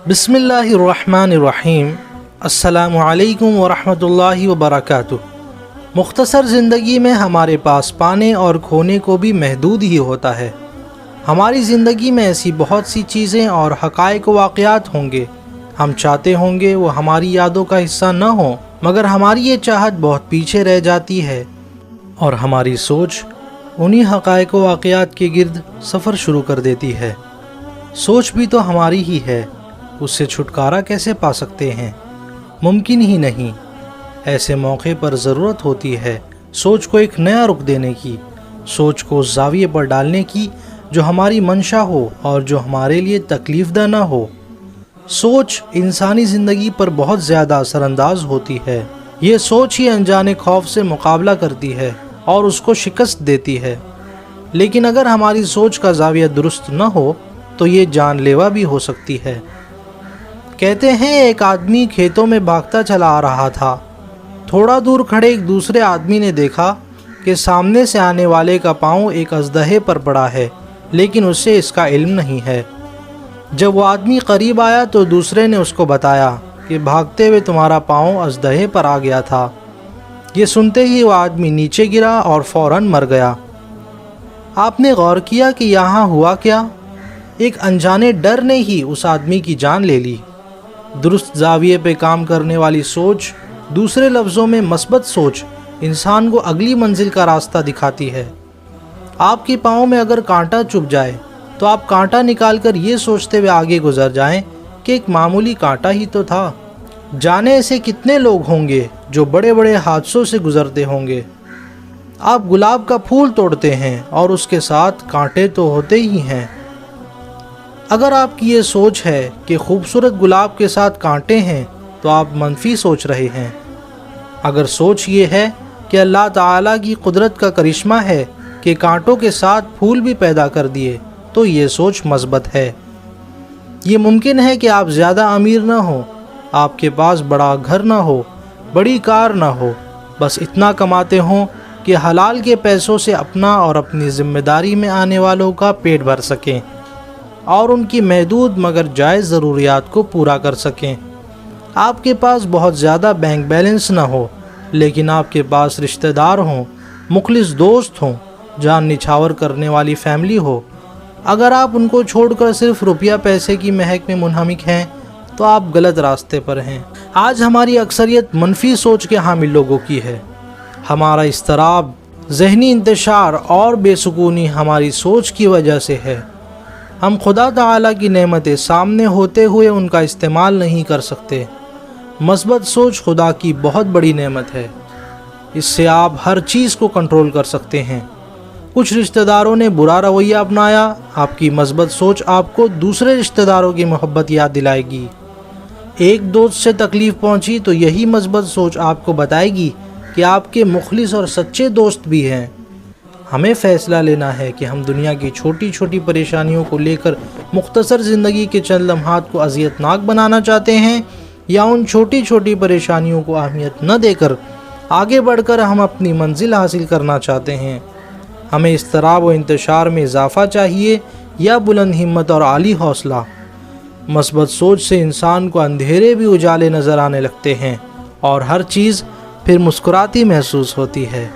بسم اللہ الرحمن الرحیم۔ السلام علیکم ورحمۃ اللہ وبرکاتہ۔ مختصر زندگی میں ہمارے پاس پانے اور کھونے کو بھی محدود ہی ہوتا ہے۔ ہماری زندگی میں ایسی بہت سی چیزیں اور حقائق و واقعات ہوں گے، ہم چاہتے ہوں گے وہ ہماری یادوں کا حصہ نہ ہوں، مگر ہماری یہ چاہت بہت پیچھے رہ جاتی ہے اور ہماری سوچ انہی حقائق و واقعات کے گرد سفر شروع کر دیتی ہے۔ سوچ بھی تو ہماری ہی ہے، اس سے چھٹکارا کیسے پا سکتے ہیں؟ ممکن ہی نہیں۔ ایسے موقع پر ضرورت ہوتی ہے سوچ کو ایک نیا رخ دینے کی، سوچ کو اس زاویے پر ڈالنے کی جو ہماری منشا ہو اور جو ہمارے لیے تکلیف دہ نہ ہو۔ سوچ انسانی زندگی پر بہت زیادہ اثر انداز ہوتی ہے۔ یہ سوچ ہی انجانے خوف سے مقابلہ کرتی ہے اور اس کو شکست دیتی ہے۔ لیکن اگر ہماری سوچ کا زاویہ درست نہ ہو تو یہ جان لیوا بھی ہو سکتی ہے۔ کہتے ہیں ایک آدمی کھیتوں میں بھاگتا چلا آ رہا تھا۔ تھوڑا دور کھڑے ایک دوسرے آدمی نے دیکھا کہ سامنے سے آنے والے کا پاؤں ایک اژدہے پر پڑا ہے، لیکن اسے اس کا علم نہیں ہے۔ جب وہ آدمی قریب آیا تو دوسرے نے اس کو بتایا کہ بھاگتے ہوئے تمہارا پاؤں اژدہے پر آ گیا تھا۔ یہ سنتے ہی وہ آدمی نیچے گرا اور فوراً مر گیا۔ آپ نے غور کیا کہ یہاں ہوا کیا؟ ایک انجانے ڈر نے ہی اس آدمی کی جان لے لی۔ درست زاویے پہ کام کرنے والی سوچ، دوسرے لفظوں میں مثبت سوچ، انسان کو اگلی منزل کا راستہ دکھاتی ہے۔ آپ کے پاؤں میں اگر کانٹا چبھ جائے تو آپ کانٹا نکال کر یہ سوچتے ہوئے آگے گزر جائیں کہ ایک معمولی کانٹا ہی تو تھا۔ جانے ایسے کتنے لوگ ہوں گے جو بڑے بڑے حادثوں سے گزرتے ہوں گے۔ آپ گلاب کا پھول توڑتے ہیں اور اس کے ساتھ کانٹے تو ہوتے ہی ہیں۔ اگر آپ کی یہ سوچ ہے کہ خوبصورت گلاب کے ساتھ کانٹے ہیں تو آپ منفی سوچ رہے ہیں۔ اگر سوچ یہ ہے کہ اللہ تعالیٰ کی قدرت کا کرشمہ ہے کہ کانٹوں کے ساتھ پھول بھی پیدا کر دیے تو یہ سوچ مثبت ہے۔ یہ ممکن ہے کہ آپ زیادہ امیر نہ ہوں، آپ کے پاس بڑا گھر نہ ہو، بڑی کار نہ ہو، بس اتنا کماتے ہوں کہ حلال کے پیسوں سے اپنا اور اپنی ذمہ داری میں آنے والوں کا پیٹ بھر سکیں اور ان کی محدود مگر جائز ضروریات کو پورا کر سکیں۔ آپ کے پاس بہت زیادہ بینک بیلنس نہ ہو، لیکن آپ کے پاس رشتہ دار ہوں، مخلص دوست ہوں، جان نچھاور کرنے والی فیملی ہو۔ اگر آپ ان کو چھوڑ کر صرف روپیہ پیسے کی مہک میں منہمک ہیں تو آپ غلط راستے پر ہیں۔ آج ہماری اکثریت منفی سوچ کے حامل لوگوں کی ہے۔ ہمارا اضطراب، ذہنی انتشار اور بے سکونی ہماری سوچ کی وجہ سے ہے۔ ہم خدا تعالیٰ کی نعمتیں سامنے ہوتے ہوئے ان کا استعمال نہیں کر سکتے۔ مثبت سوچ خدا کی بہت بڑی نعمت ہے، اس سے آپ ہر چیز کو کنٹرول کر سکتے ہیں۔ کچھ رشتہ داروں نے برا رویہ اپنایا، آپ کی مثبت سوچ آپ کو دوسرے رشتہ داروں کی محبت یاد دلائے گی۔ ایک دوست سے تکلیف پہنچی تو یہی مثبت سوچ آپ کو بتائے گی کہ آپ کے مخلص اور سچے دوست بھی ہیں۔ ہمیں فیصلہ لینا ہے کہ ہم دنیا کی چھوٹی چھوٹی پریشانیوں کو لے کر مختصر زندگی کے چند لمحات کو اذیت ناک بنانا چاہتے ہیں، یا ان چھوٹی چھوٹی پریشانیوں کو اہمیت نہ دے کر آگے بڑھ کر ہم اپنی منزل حاصل کرنا چاہتے ہیں۔ ہمیں اضطراب و انتشار میں اضافہ چاہیے یا بلند ہمت اور عالی حوصلہ؟ مثبت سوچ سے انسان کو اندھیرے بھی اجالے نظر آنے لگتے ہیں اور ہر چیز پھر مسکراتی محسوس ہوتی ہے۔